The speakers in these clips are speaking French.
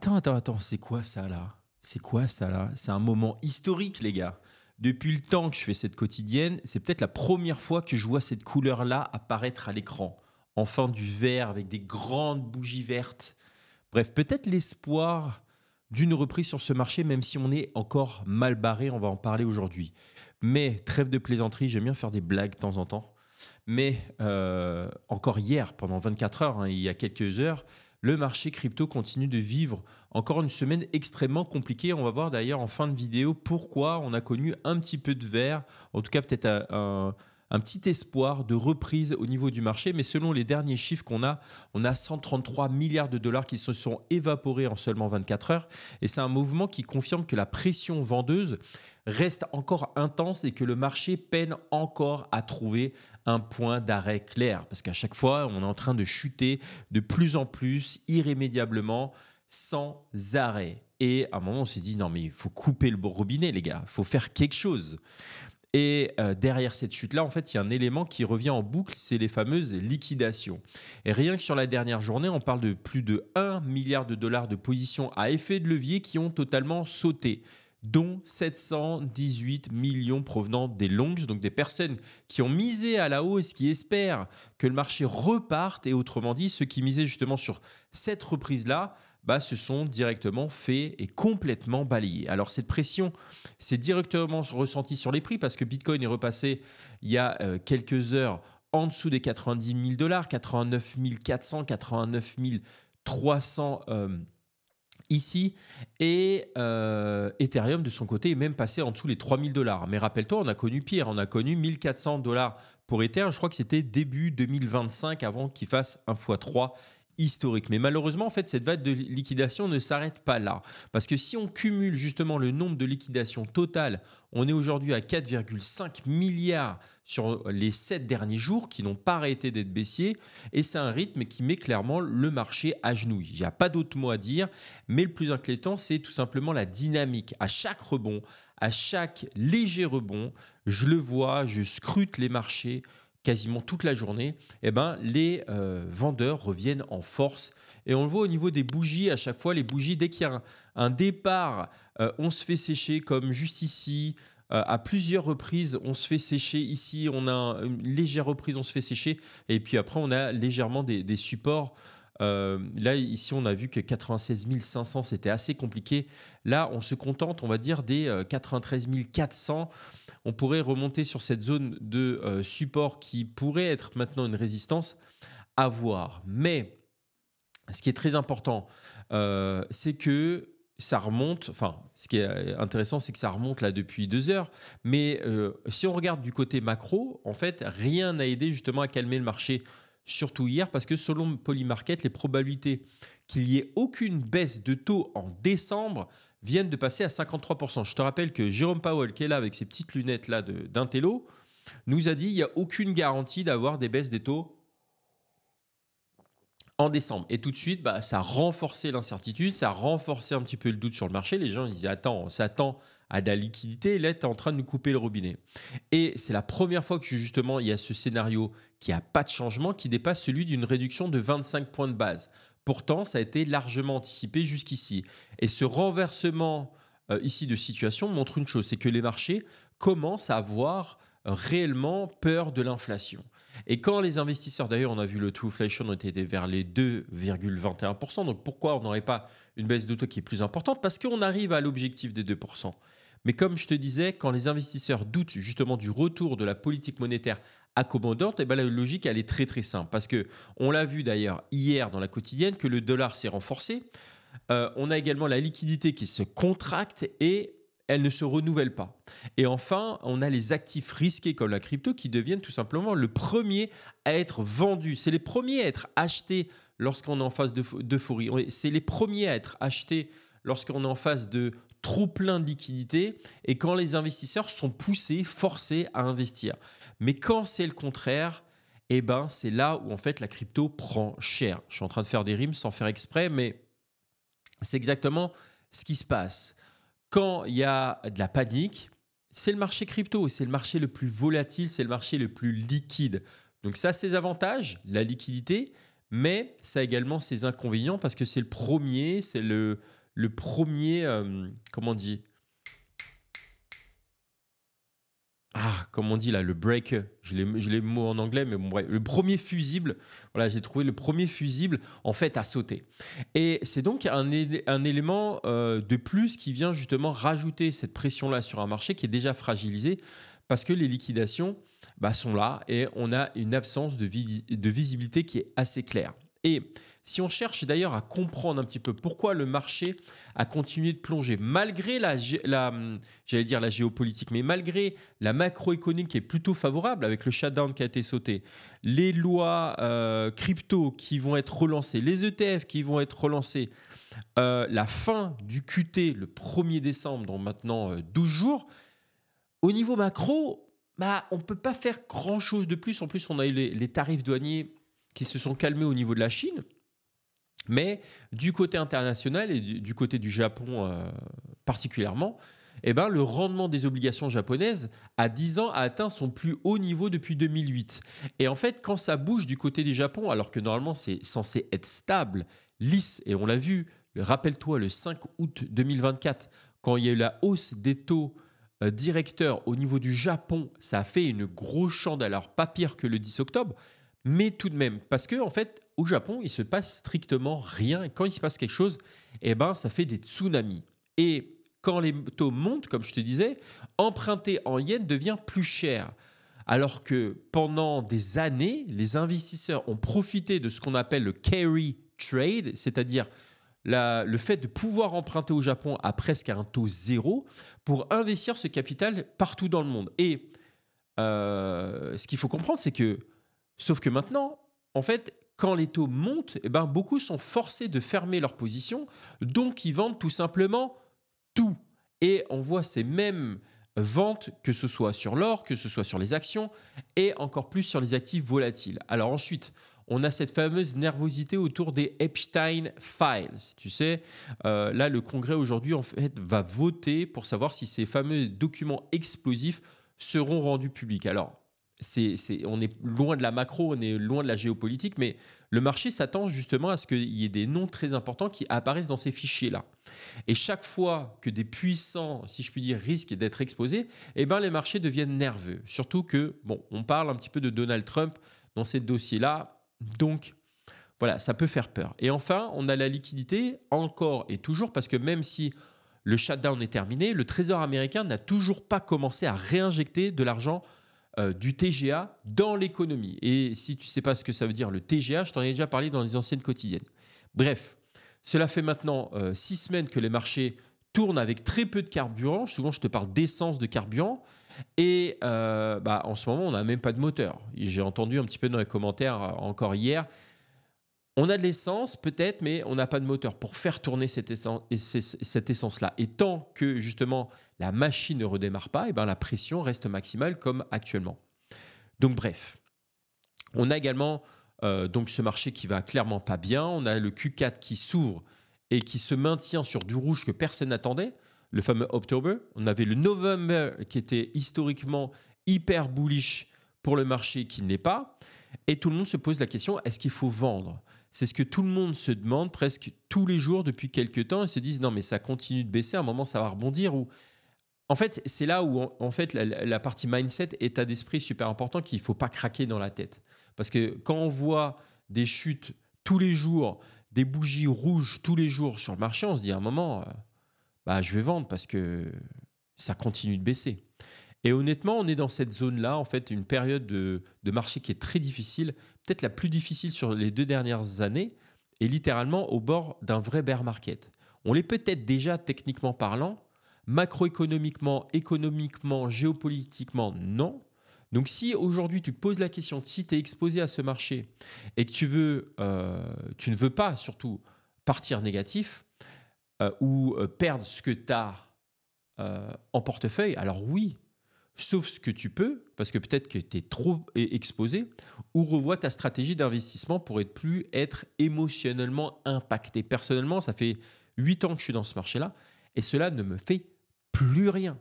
Attends, c'est quoi ça là? C'est quoi ça là? C'est un moment historique, les gars. Depuis le temps que je fais cette quotidienne, c'est peut-être la première fois que je vois cette couleur-là apparaître à l'écran. Enfin, du vert avec des grandes bougies vertes. Bref, peut-être l'espoir d'une reprise sur ce marché, même si on est encore mal barré, on va en parler aujourd'hui. Mais trêve de plaisanterie, j'aime bien faire des blagues de temps en temps. Mais encore hier, pendant 24 heures, hein, il y a quelques heures, le marché crypto continue de vivre encore une semaine extrêmement compliquée. On va voir d'ailleurs en fin de vidéo pourquoi on a connu un petit peu de vert, en tout cas peut-être un petit espoir de reprise au niveau du marché. Mais selon les derniers chiffres qu'on a, on a 133 milliards de dollars qui se sont évaporés en seulement 24 heures. Et c'est un mouvement qui confirme que la pression vendeuse reste encore intense et que le marché peine encore à trouver un point d'arrêt clair. Parce qu'à chaque fois, on est en train de chuter de plus en plus, irrémédiablement, sans arrêt. Et à un moment, on s'est dit, non mais il faut couper le robinet, les gars, il faut faire quelque chose. Et derrière cette chute-là, en fait, il y a un élément qui revient en boucle, c'est les fameuses liquidations. Et rien que sur la dernière journée, on parle de plus de 1 milliard de dollars de positions à effet de levier qui ont totalement sauté, dont 718 millions provenant des longs, donc des personnes qui ont misé à la hausse, qui espèrent que le marché reparte. Et autrement dit, ceux qui misaient justement sur cette reprise-là, se sont directement fait et complètement balayés. Alors cette pression s'est directement ressentie sur les prix parce que Bitcoin est repassé il y a quelques heures en dessous des 90 000 dollars, 89 400, 89 300 ici. Et Ethereum, de son côté, est même passé en dessous les 3000 dollars. Mais rappelle-toi, on a connu pire. On a connu 1400 dollars pour Ether. Je crois que c'était début 2025 avant qu'il fasse un x3 historique. Mais malheureusement, en fait, cette vague de liquidation ne s'arrête pas là. Parce que si on cumule justement le nombre de liquidations totales, on est aujourd'hui à 4,5 milliards sur les 7 derniers jours qui n'ont pas arrêté d'être baissiers. Et c'est un rythme qui met clairement le marché à genoux. Il n'y a pas d'autre mot à dire. Mais le plus inquiétant, c'est tout simplement la dynamique. À chaque rebond, à chaque léger rebond, je le vois, je scrute les marchés quasiment toute la journée, les vendeurs reviennent en force. Et on le voit au niveau des bougies, à chaque fois, les bougies, dès qu'il y a un départ, on se fait sécher, comme juste ici, à plusieurs reprises, on se fait sécher. Ici, on a une légère reprise, on se fait sécher. Et puis après, on a légèrement des supports. Là, ici, on a vu que 96 500, c'était assez compliqué. Là, on se contente, on va dire, des 93 400. On pourrait remonter sur cette zone de support qui pourrait être maintenant une résistance à voir. Mais ce qui est très important, c'est que ça remonte. Enfin, ce qui est intéressant, c'est que ça remonte là depuis 2 heures. Mais si on regarde du côté macro, en fait, rien n'a aidé justement à calmer le marché, surtout hier, parce que selon Polymarket, les probabilités qu'il y ait aucune baisse de taux en décembre viennent de passer à 53%. Je te rappelle que Jérôme Powell, qui est là avec ses petites lunettes là d'Intello, nous a dit qu'il n'y a aucune garantie d'avoir des baisses des taux en décembre. Et tout de suite, ça a renforcé l'incertitude, ça a renforcé un petit peu le doute sur le marché. Les gens ils disaient, attends, on s'attend à de la liquidité, là, tu es en train de nous couper le robinet. Et c'est la première fois que justement, il y a ce scénario qui n'a pas de changement, qui dépasse celui d'une réduction de 25 points de base. Pourtant, ça a été largement anticipé jusqu'ici. Et ce renversement ici de situation montre une chose, c'est que les marchés commencent à avoir réellement peur de l'inflation. Et quand les investisseurs, d'ailleurs, on a vu le Trueflation était vers les 2,21%, donc pourquoi on n'aurait pas une baisse d'auto qui est plus importante? Parce qu'on arrive à l'objectif des 2%. Mais comme je te disais, quand les investisseurs doutent justement du retour de la politique monétaire accommodante, la logique, elle est très très simple. Parce qu'on l'a vu d'ailleurs hier dans la quotidienne que le dollar s'est renforcé. On a également la liquidité qui se contracte et elle ne se renouvelle pas. Et enfin, on a les actifs risqués comme la crypto qui deviennent tout simplement le premier à être vendus. C'est les premiers à être achetés lorsqu'on est en phase d'euphorie. C'est les premiers à être achetés lorsqu'on est en phase de trop plein de liquidités et quand les investisseurs sont poussés, forcés à investir. Mais quand c'est le contraire, c'est là où en fait la crypto prend cher. Je suis en train de faire des rimes sans faire exprès, mais c'est exactement ce qui se passe. Quand il y a de la panique, c'est le marché crypto, c'est le marché le plus volatile, c'est le marché le plus liquide. Donc ça a ses avantages, la liquidité, Mais ça a également ses inconvénients parce que c'est le premier, comment on dit? Comme on dit là, le break, j'ai les mots en anglais, mais bon, bref, le premier fusible, voilà, j'ai trouvé le premier fusible en fait à sauter. Et c'est donc un élément de plus qui vient justement rajouter cette pression-là sur un marché qui est déjà fragilisé parce que les liquidations sont là et on a une absence de visibilité qui est assez claire. Et si on cherche d'ailleurs à comprendre un petit peu pourquoi le marché a continué de plonger, malgré j'allais dire la géopolitique, mais malgré la macroéconomie qui est plutôt favorable avec le shutdown qui a été sauté, les lois crypto qui vont être relancées, les ETF qui vont être relancés, la fin du QT le 1er décembre, dans maintenant 12 jours, au niveau macro, on ne peut pas faire grand-chose de plus. En plus, on a eu les tarifs douaniers qui se sont calmés au niveau de la Chine. Mais du côté international et du côté du Japon particulièrement, le rendement des obligations japonaises à 10 ans a atteint son plus haut niveau depuis 2008. Et en fait, quand ça bouge du côté du Japon, alors que normalement c'est censé être stable, lisse, et on l'a vu, rappelle-toi, le 5 août 2024, quand il y a eu la hausse des taux directeurs au niveau du Japon, ça a fait une grosse chandelle. Alors pas pire que le 10 octobre, mais tout de même, parce que en fait, au Japon, il se passe strictement rien. Et quand il se passe quelque chose, ça fait des tsunamis. Et quand les taux montent, comme je te disais, emprunter en yens devient plus cher. Alors que pendant des années, les investisseurs ont profité de ce qu'on appelle le carry trade, c'est-à-dire le fait de pouvoir emprunter au Japon à presque un taux zéro pour investir ce capital partout dans le monde. Et ce qu'il faut comprendre, c'est que, sauf que maintenant, en fait, quand les taux montent, beaucoup sont forcés de fermer leur position, donc ils vendent tout simplement tout. Et on voit ces mêmes ventes, que ce soit sur l'or, que ce soit sur les actions, et encore plus sur les actifs volatiles. Alors ensuite, on a cette fameuse nervosité autour des Epstein Files. Tu sais, là, le Congrès aujourd'hui, en fait, va voter pour savoir si ces fameux documents explosifs seront rendus publics. Alors, on est loin de la macro, on est loin de la géopolitique, mais le marché s'attend justement à ce qu'il y ait des noms très importants qui apparaissent dans ces fichiers-là. Et chaque fois que des puissants, si je puis dire, risquent d'être exposés, les marchés deviennent nerveux. Surtout que, on parle un petit peu de Donald Trump dans ces dossiers-là, donc voilà, ça peut faire peur. Et enfin, on a la liquidité, encore et toujours, parce que même si le shutdown est terminé, le Trésor américain n'a toujours pas commencé à réinjecter de l'argent du TGA dans l'économie. Et si tu ne sais pas ce que ça veut dire le TGA, je t'en ai déjà parlé dans les anciennes quotidiennes. Bref, cela fait maintenant 6 semaines que les marchés tournent avec très peu de carburant. Souvent, je te parle d'essence de carburant. Et en ce moment, on n'a même pas de moteur. J'ai entendu un petit peu dans les commentaires encore hier. On a de l'essence peut-être, mais on n'a pas de moteur pour faire tourner cette essence-là. Et tant que justement la machine ne redémarre pas, la pression reste maximale comme actuellement. Donc bref, on a également donc ce marché qui va clairement pas bien. On a le Q4 qui s'ouvre et qui se maintient sur du rouge que personne n'attendait, le fameux October. On avait le November qui était historiquement hyper bullish pour le marché qui ne l'est pas. Et tout le monde se pose la question, est-ce qu'il faut vendre ? C'est ce que tout le monde se demande presque tous les jours depuis quelques temps. Ils se disent, non mais ça continue de baisser, à un moment ça va rebondir. En fait, c'est là où en fait, la partie mindset, état d'esprit super important qu'il ne faut pas craquer dans la tête. Parce que quand on voit des chutes tous les jours, des bougies rouges tous les jours sur le marché, on se dit à un moment, je vais vendre parce que ça continue de baisser. Et honnêtement, on est dans cette zone-là, en fait, une période de marché qui est très difficile, peut-être la plus difficile sur les 2 dernières années, et littéralement au bord d'un vrai bear market. On l'est peut-être déjà techniquement parlant, macroéconomiquement, économiquement, géopolitiquement, non. Donc si aujourd'hui tu te poses la question, si tu es exposé à ce marché et que tu ne veux pas surtout partir négatif ou perdre ce que tu as en portefeuille, alors oui, sauf ce que tu peux, parce que peut-être que tu es trop exposé, ou revois ta stratégie d'investissement pour être plus émotionnellement impacté. Personnellement, ça fait 8 ans que je suis dans ce marché-là, et cela ne me fait plus rien.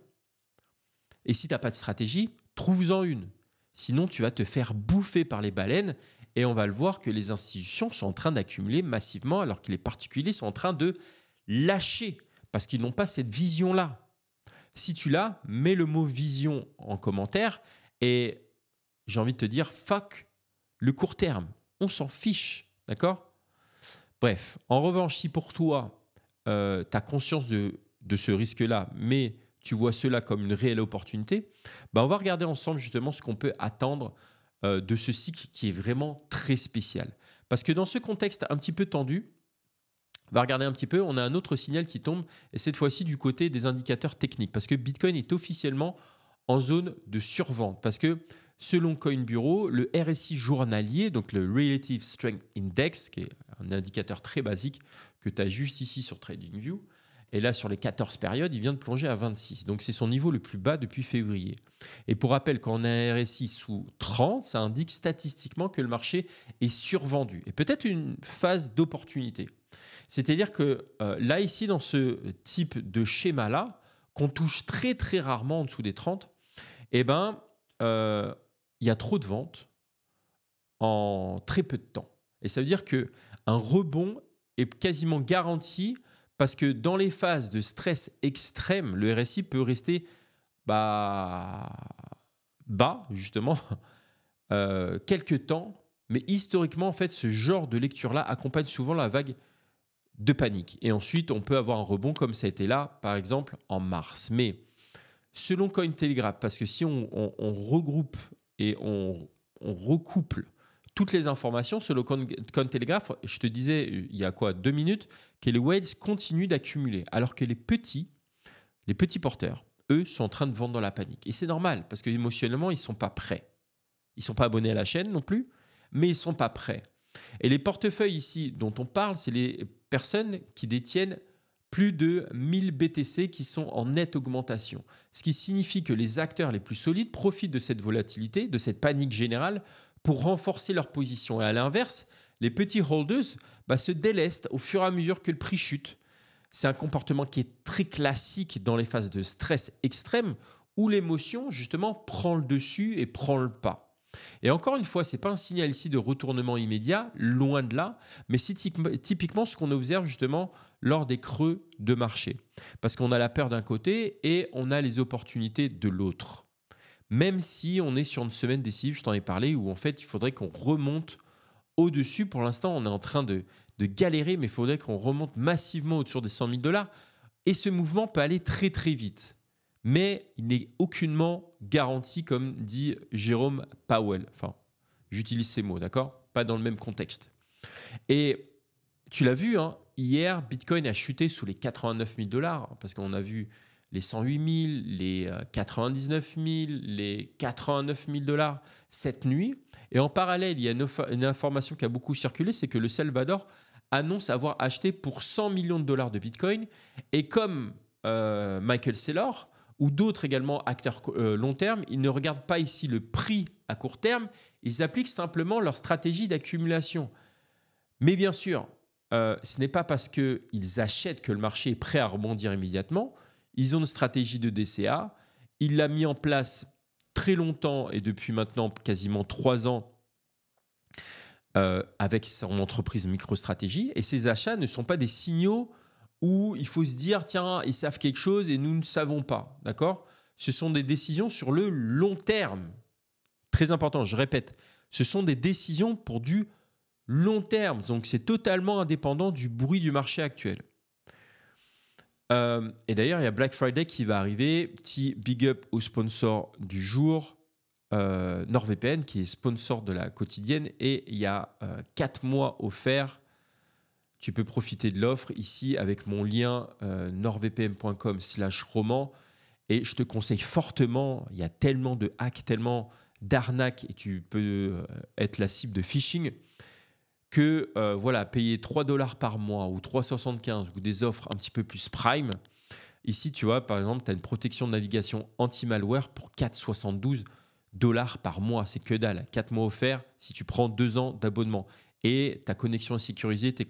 Et si tu n'as pas de stratégie, trouve-en une. Sinon, tu vas te faire bouffer par les baleines Et on va le voir que les institutions sont en train d'accumuler massivement alors que les particuliers sont en train de lâcher parce qu'ils n'ont pas cette vision-là. Si tu l'as, mets le mot vision en commentaire et j'ai envie de te dire fuck le court terme. On s'en fiche, d'accord? Bref, en revanche, si pour toi, tu as conscience de ce risque-là, mais tu vois cela comme une réelle opportunité, on va regarder ensemble justement ce qu'on peut attendre de ce cycle qui est vraiment très spécial. Parce que dans ce contexte un petit peu tendu, on va regarder un petit peu, on a un autre signal qui tombe, et cette fois-ci du côté des indicateurs techniques, parce que Bitcoin est officiellement en zone de survente, parce que selon CoinBureau, le RSI journalier, donc le Relative Strength Index, qui est un indicateur très basique que tu as juste ici sur TradingView, et là sur les 14 périodes, il vient de plonger à 26. Donc c'est son niveau le plus bas depuis février. Et pour rappel, quand on a un RSI sous 30, ça indique statistiquement que le marché est survendu, et peut-être une phase d'opportunité. C'est-à-dire que là, ici, dans ce type de schéma-là, qu'on touche très très rarement en dessous des 30, il y a trop de ventes en très peu de temps. Et ça veut dire qu'un rebond est quasiment garanti parce que dans les phases de stress extrême, le RSI peut rester bas, justement, quelques temps. Mais historiquement, en fait, ce genre de lecture-là accompagne souvent la vague de panique. Et ensuite, on peut avoir un rebond comme ça a été là, par exemple, en mars. Mais selon Cointelegraph, parce que si on regroupe et on recouple toutes les informations, selon Cointelegraph, je te disais il y a 2 minutes, que les whales continuent d'accumuler, alors que les petits porteurs, eux, sont en train de vendre dans la panique. Et c'est normal, parce qu'émotionnellement, ils ne sont pas prêts. Ils ne sont pas abonnés à la chaîne non plus, mais ils ne sont pas prêts. Et les portefeuilles ici dont on parle, c'est les personnes qui détiennent plus de 1000 BTC qui sont en nette augmentation. Ce qui signifie que les acteurs les plus solides profitent de cette volatilité, de cette panique générale pour renforcer leur position. Et à l'inverse, les petits holders se délestent au fur et à mesure que le prix chute. C'est un comportement qui est très classique dans les phases de stress extrême où l'émotion, justement, prend le dessus et prend le pas. Et encore une fois, ce n'est pas un signal ici de retournement immédiat, loin de là, mais c'est typiquement ce qu'on observe justement lors des creux de marché. Parce qu'on a la peur d'un côté et on a les opportunités de l'autre. Même si on est sur une semaine décisive, je t'en ai parlé, où en fait, il faudrait qu'on remonte au-dessus. Pour l'instant, on est en train de galérer, mais il faudrait qu'on remonte massivement au-dessus des 100 000 $. Et ce mouvement peut aller très très vite. Mais il n'est aucunement garanti, comme dit Jérôme Powell. Enfin, j'utilise ces mots, d'accord? Pas dans le même contexte. Et tu l'as vu, hein, hier, Bitcoin a chuté sous les 89 000 $, parce qu'on a vu les 108 000, les 99 000, les 89 000 $ cette nuit. Et en parallèle, il y a une information qui a beaucoup circulé, c'est que le Salvador annonce avoir acheté pour 100 millions de dollars de Bitcoin. Et comme Michael Saylor, ou d'autres également acteurs long terme, ils ne regardent pas ici le prix à court terme, ils appliquent simplement leur stratégie d'accumulation. Mais bien sûr, ce n'est pas parce qu'ils achètent que le marché est prêt à rebondir immédiatement. Ils ont une stratégie de DCA. Il l'a mis en place très longtemps et depuis maintenant quasiment 3 ans avec son entreprise MicroStrategy. Et ces achats ne sont pas des signaux où il faut se dire, tiens, ils savent quelque chose et nous ne savons pas. D'accord? Ce sont des décisions sur le long terme. Très important, je répète, ce sont des décisions pour du long terme. Donc, c'est totalement indépendant du bruit du marché actuel. Et d'ailleurs, il y a Black Friday qui va arriver. Petit big up au sponsor du jour, NordVPN, qui est sponsor de la quotidienne. Et il y a 4 mois offerts. Tu peux profiter de l'offre ici avec mon lien nordvpn.com/roman. Et je te conseille fortement, il y a tellement de hacks, tellement d'arnaques et tu peux être la cible de phishing que payer 3 $ par mois ou 3,75 ou des offres un petit peu plus prime. Ici, tu vois, par exemple, tu as une protection de navigation anti-malware pour 4,72 $ par mois. C'est que dalle. 4 mois offerts si tu prends 2 ans d'abonnement. Et ta connexion est sécurisée, tu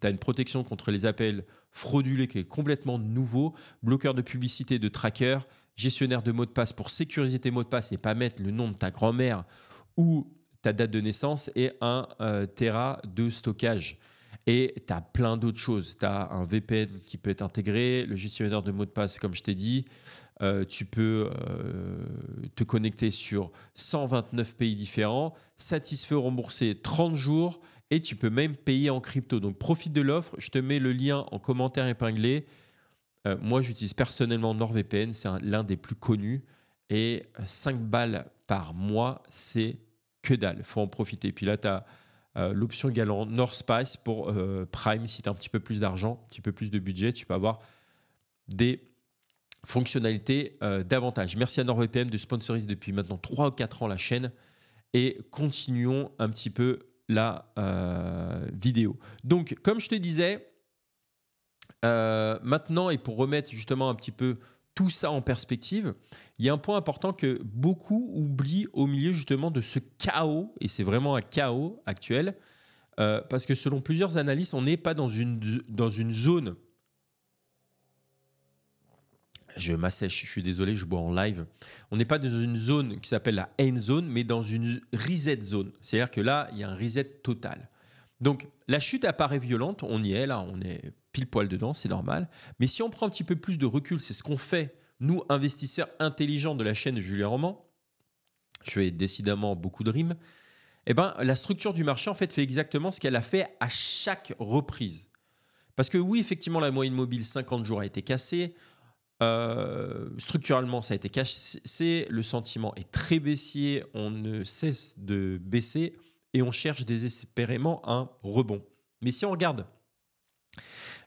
as une protection contre les appels frauduleux qui est complètement nouveau, bloqueur de publicité, de tracker, gestionnaire de mots de passe pour sécuriser tes mots de passe et pas mettre le nom de ta grand-mère ou ta date de naissance et 1 Tera de stockage. Et tu as plein d'autres choses. Tu as un VPN qui peut être intégré, le gestionnaire de mots de passe, comme je t'ai dit. Tu peux te connecter sur 129 pays différents, satisfait ou remboursé 30 jours et tu peux même payer en crypto. Donc, profite de l'offre. Je te mets le lien en commentaire épinglé. Moi, j'utilise personnellement NordVPN. C'est l'un des plus connus. Et 5 balles par mois, c'est que dalle. Il faut en profiter. Puis là, tu as l'option également NordSpice pour Prime. Si tu as un petit peu plus d'argent, un petit peu plus de budget, tu peux avoir des fonctionnalités davantage. Merci à NordVPN de sponsoriser depuis maintenant 3 ou 4 ans la chaîne. Et continuons un petit peu la vidéo. Donc, comme je te disais, maintenant, et pour remettre justement un petit peu tout ça en perspective, il y a un point important que beaucoup oublient au milieu justement de ce chaos, et c'est vraiment un chaos actuel, parce que selon plusieurs analystes, on n'est pas dans une zone. Je m'assèche, je suis désolé, je bois en live. On n'est pas dans une zone qui s'appelle la end zone, mais dans une reset zone. C'est-à-dire que là, il y a un reset total. Donc, la chute apparaît violente, on y est, là, on est pile poil dedans, c'est normal. Mais si on prend un petit peu plus de recul, c'est ce qu'on fait, nous, investisseurs intelligents de la chaîne de Julien Roman, je fais décidément beaucoup de rimes, eh ben, la structure du marché, en fait exactement ce qu'elle a fait à chaque reprise. Parce que oui, effectivement, la moyenne mobile 50 jours a été cassée, structurellement, ça a été cassé, le sentiment est très baissier, on ne cesse de baisser et on cherche désespérément un rebond. Mais si on regarde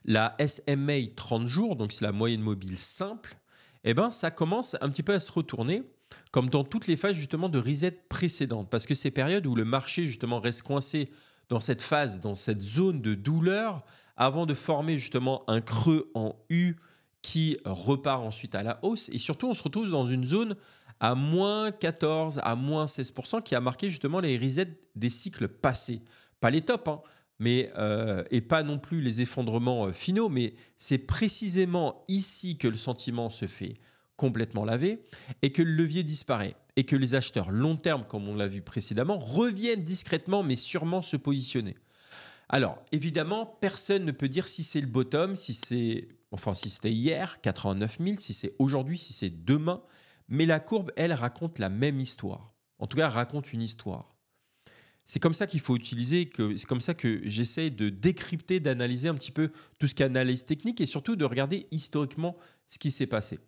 la SMA 30 jours, donc c'est la moyenne mobile simple, eh ben, ça commence un petit peu à se retourner comme dans toutes les phases justement de reset précédentes. Parce que ces périodes où le marché justement reste coincé dans cette phase, dans cette zone de douleur, avant de former justement un creux en U qui repart ensuite à la hausse. Et surtout, on se retrouve dans une zone à moins 14, à moins 16%, qui a marqué justement les resets des cycles passés. Pas les tops, hein, mais, et pas non plus les effondrements finaux, mais c'est précisément ici que le sentiment se fait complètement laver et que le levier disparaît. Et que les acheteurs long terme, comme on l'a vu précédemment, reviennent discrètement mais sûrement se positionner. Alors, évidemment, personne ne peut dire si c'est le bottom, si c'était hier, 89 000, si c'est aujourd'hui, si c'est demain. Mais la courbe, elle, raconte la même histoire. En tout cas, elle raconte une histoire. C'est comme ça qu'il faut utiliser, c'est comme ça que j'essaie de décrypter, d'analyser un petit peu tout ce qui est analyse technique et surtout de regarder historiquement ce qui s'est passé.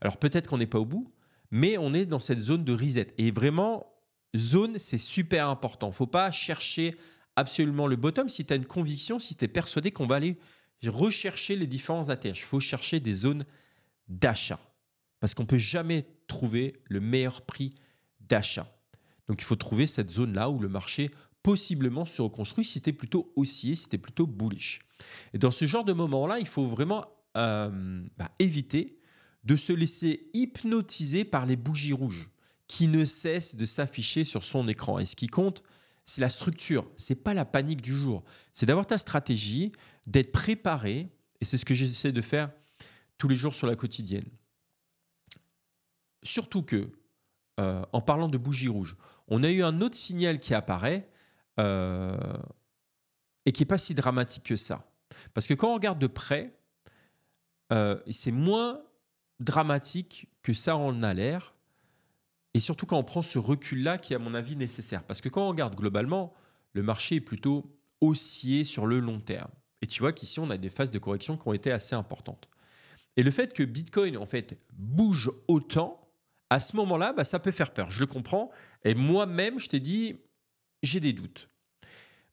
Alors, peut-être qu'on n'est pas au bout, mais on est dans cette zone de reset. Et vraiment, zone, c'est super important. Il ne faut pas chercher absolument le bottom si tu as une conviction, si tu es persuadé qu'on va aller rechercher les différents ATH. Il faut chercher des zones d'achat parce qu'on ne peut jamais trouver le meilleur prix d'achat. Donc, il faut trouver cette zone-là où le marché possiblement se reconstruit si tu es plutôt haussier, si tu es plutôt bullish. Et dans ce genre de moment-là, il faut vraiment éviter de se laisser hypnotiser par les bougies rouges qui ne cessent de s'afficher sur son écran. Et ce qui compte, c'est la structure, ce n'est pas la panique du jour. C'est d'avoir ta stratégie, d'être préparé, et c'est ce que j'essaie de faire tous les jours sur la quotidienne. Surtout que, en parlant de bougies rouges, on a eu un autre signal qui apparaît et qui n'est pas si dramatique que ça. Parce que quand on regarde de près, c'est moins dramatique que ça en a l'air. Et surtout quand on prend ce recul-là qui est à mon avis nécessaire. Parce que quand on regarde globalement, le marché est plutôt haussier sur le long terme. Et tu vois qu'ici, on a des phases de correction qui ont été assez importantes. Et le fait que Bitcoin, en fait, bouge autant, à ce moment-là, ça peut faire peur. Je le comprends. Et moi-même, je t'ai dit, j'ai des doutes.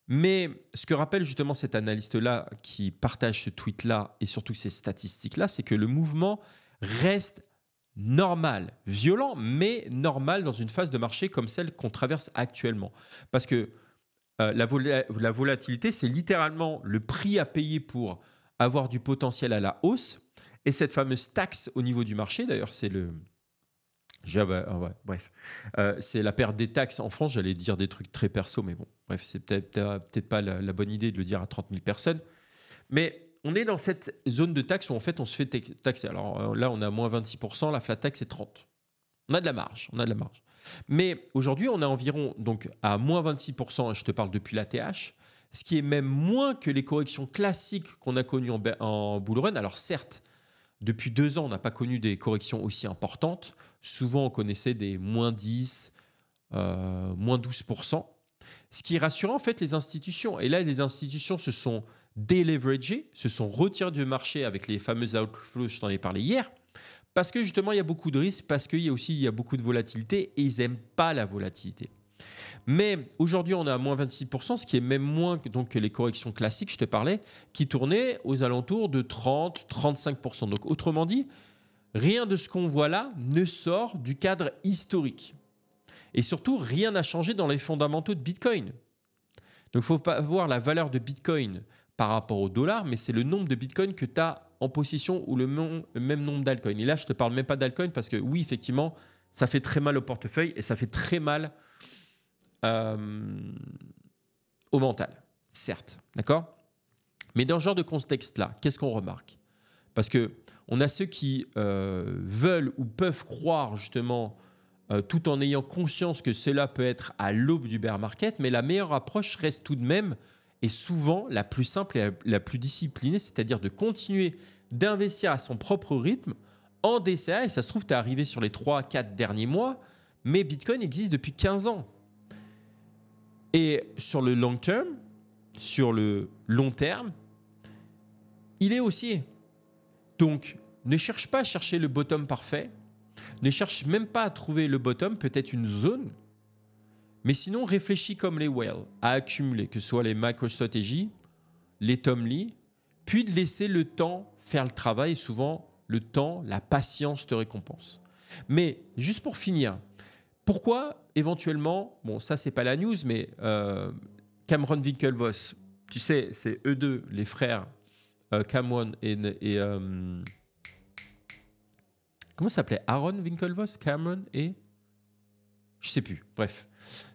Mais ce que rappelle justement cet analyste-là qui partage ce tweet-là et surtout ces statistiques-là, c'est que le mouvement reste normal, violent, mais normal dans une phase de marché comme celle qu'on traverse actuellement. Parce que la volatilité, c'est littéralement le prix à payer pour avoir du potentiel à la hausse. Et cette fameuse taxe au niveau du marché, d'ailleurs, c'est c'est la perte des taxes en France. J'allais dire des trucs très perso, mais bon, bref, c'est peut-être pas la bonne idée de le dire à 30 000 personnes. Mais on est dans cette zone de taxe où en fait on se fait taxer. Alors là, on a moins 26%, la flat tax est 30%. On a de la marge, Mais aujourd'hui, on est environ donc, à moins 26%, et je te parle depuis l'ATH, ce qui est même moins que les corrections classiques qu'on a connues en bull run. Alors certes, depuis 2 ans, on n'a pas connu des corrections aussi importantes. Souvent, on connaissait des moins 10, moins 12%. Ce qui est rassurant, en fait, les institutions. Et là, les institutions se sont déleveragées, se sont retirées du marché avec les fameuses outflows, je t'en ai parlé hier, parce que justement, il y a beaucoup de risques, parce qu'il y a aussi beaucoup de volatilité, et ils n'aiment pas la volatilité. Mais aujourd'hui, on est à moins 26%, ce qui est même moins que les corrections classiques, je te parlais, qui tournaient aux alentours de 30-35%. Donc autrement dit, rien de ce qu'on voit là ne sort du cadre historique. Et surtout, rien n'a changé dans les fondamentaux de Bitcoin. Donc il ne faut pas voir la valeur de Bitcoin par rapport au dollar, mais c'est le nombre de Bitcoin que tu as en possession ou le même nombre d'altcoins. Et là, je ne te parle même pas d'altcoins parce que oui, effectivement, ça fait très mal au portefeuille et ça fait très mal au mental, certes. D'accord ? Mais dans ce genre de contexte-là, qu'est-ce qu'on remarque ? Parce qu'on a ceux qui veulent ou peuvent croire justement tout en ayant conscience que cela peut être à l'aube du bear market, mais la meilleure approche reste tout de même et souvent la plus simple et la plus disciplinée, c'est-à-dire de continuer d'investir à son propre rythme en DCA. Et ça se trouve, tu es arrivé sur les 3-4 derniers mois, mais Bitcoin existe depuis 15 ans. Et sur le long terme, sur le long terme, il est haussier. Donc, ne cherche pas à chercher le bottom parfait. Ne cherche même pas à trouver le bottom, peut-être une zone. Mais sinon, réfléchis comme les whales, à accumuler, que ce soit les MicroStrategy, les Tom Lee, puis de laisser le temps faire le travail. Et souvent, le temps, la patience te récompense. Mais juste pour finir, pourquoi éventuellement, bon ça c'est pas la news, mais Cameron Winklevoss, tu sais, c'est eux deux, les frères Cameron et comment ça s'appelait, Aaron Winklevoss, Cameron et je sais plus, bref.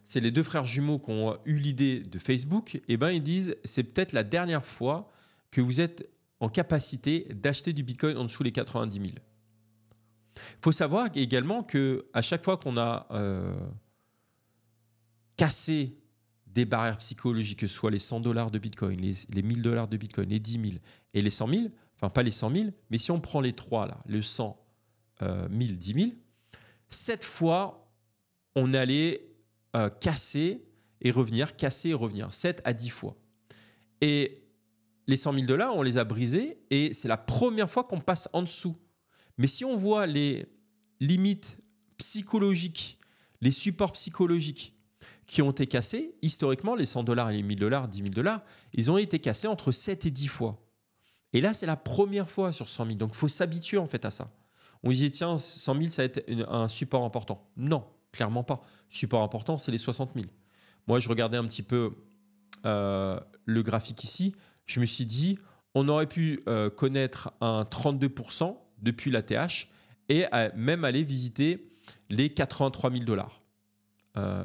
C'est les deux frères jumeaux qui ont eu l'idée de Facebook. Et ben ils disent c'est peut-être la dernière fois que vous êtes en capacité d'acheter du Bitcoin en dessous des 90 000. Il faut savoir également qu'à chaque fois qu'on a cassé des barrières psychologiques, que ce soit les $100 de Bitcoin, les $1000 de Bitcoin, les 10 000 et les 100 000, enfin pas les 100 000, mais si on prend les trois, là, le 100, 1000, 10 000, 7 fois, on allait casser et revenir, 7 à 10 fois. Et les 100 000 $, on les a brisés et c'est la première fois qu'on passe en dessous. Mais si on voit les limites psychologiques, les supports psychologiques qui ont été cassés, historiquement, les $100 et les 1000 $, 10 000 $, ils ont été cassés entre 7 et 10 fois. Et là, c'est la première fois sur 100 000. Donc, il faut s'habituer en fait à ça. On dit, tiens, 100 000, ça va être un support important. Non, clairement pas. Support important, c'est les 60 000. Moi, je regardais un petit peu le graphique ici. Je me suis dit, on aurait pu connaître un 32% depuis l'ATH et même aller visiter les 83 000 $.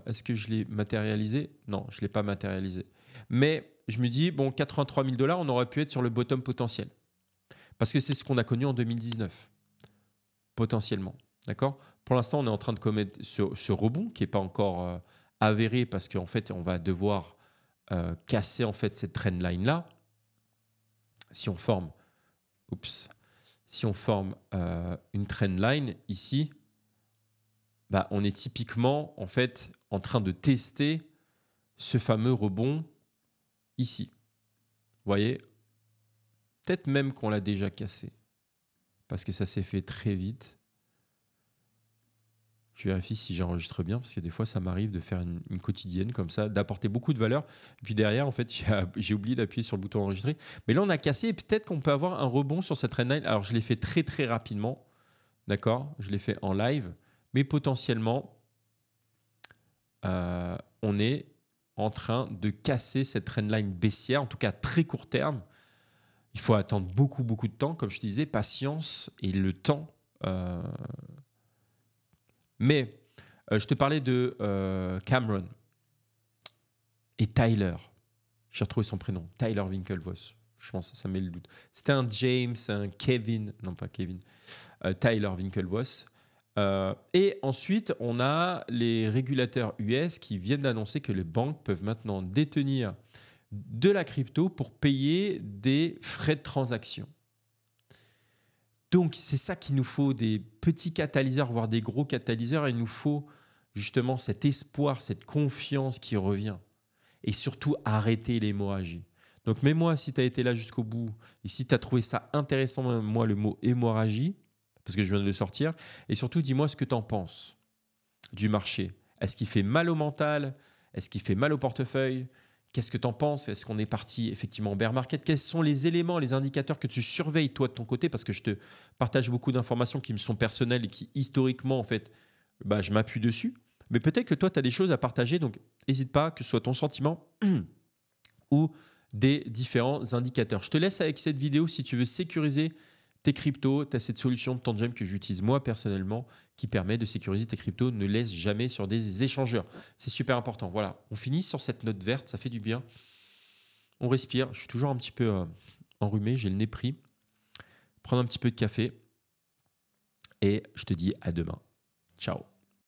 Est-ce que je l'ai matérialisé ? Non, je ne l'ai pas matérialisé. Mais je me dis, bon, 83 000 $, on aurait pu être sur le bottom potentiel. Parce que c'est ce qu'on a connu en 2019, potentiellement. D'accord ? Pour l'instant, on est en train de commettre ce rebond qui n'est pas encore avéré parce qu'en fait, on va devoir casser en fait, cette trendline-là. Si on forme, une trendline ici, bah, on est typiquement en fait en train de tester ce fameux rebond ici. Vous voyez, peut-être même qu'on l'a déjà cassé parce que ça s'est fait très vite. Je vérifie si j'enregistre bien parce que des fois ça m'arrive de faire une quotidienne comme ça, d'apporter beaucoup de valeur. Et puis derrière, en fait, j'ai oublié d'appuyer sur le bouton enregistrer. Mais là, on a cassé et peut-être qu'on peut avoir un rebond sur cette trendline. Alors, je l'ai fait très très rapidement, d'accord ? Je l'ai fait en live, mais potentiellement, on est en train de casser cette trendline baissière, en tout cas à très court terme. Il faut attendre beaucoup de temps, comme je te disais, patience et le temps. Mais je te parlais de Cameron et Tyler. J'ai retrouvé son prénom, Tyler Winklevoss. Je pense que ça met le doute. C'était un James, un Kevin, non pas Kevin, Tyler Winklevoss. Et ensuite, on a les régulateurs US qui viennent d'annoncer que les banques peuvent maintenant détenir de la crypto pour payer des frais de transaction. Donc, c'est ça qu'il nous faut, des petits catalyseurs, voire des gros catalyseurs. Il nous faut justement cet espoir, cette confiance qui revient. Et surtout, arrêter l'hémorragie. Donc, mets-moi si tu as été là jusqu'au bout et si tu as trouvé ça intéressant, moi, le mot hémorragie, parce que je viens de le sortir. Et surtout, dis-moi ce que tu en penses du marché. Est-ce qu'il fait mal au mental? Est-ce qu'il fait mal au portefeuille? Qu'est-ce que tu en penses? Est-ce qu'on est parti effectivement en bear market? Quels sont les éléments, les indicateurs que tu surveilles toi de ton côté? Parce que je te partage beaucoup d'informations qui me sont personnelles et qui historiquement, en fait, je m'appuie dessus. Mais peut-être que toi, tu as des choses à partager. Donc, n'hésite pas, que ce soit ton sentiment ou des différents indicateurs. Je te laisse avec cette vidéo si tu veux sécuriser tes cryptos. Tu as cette solution de Tangem que j'utilise moi personnellement qui permet de sécuriser tes cryptos. Ne laisse jamais sur des échangeurs. C'est super important. Voilà, on finit sur cette note verte, ça fait du bien. On respire. Je suis toujours un petit peu enrhumé, j'ai le nez pris. Prendre un petit peu de café et je te dis à demain. Ciao.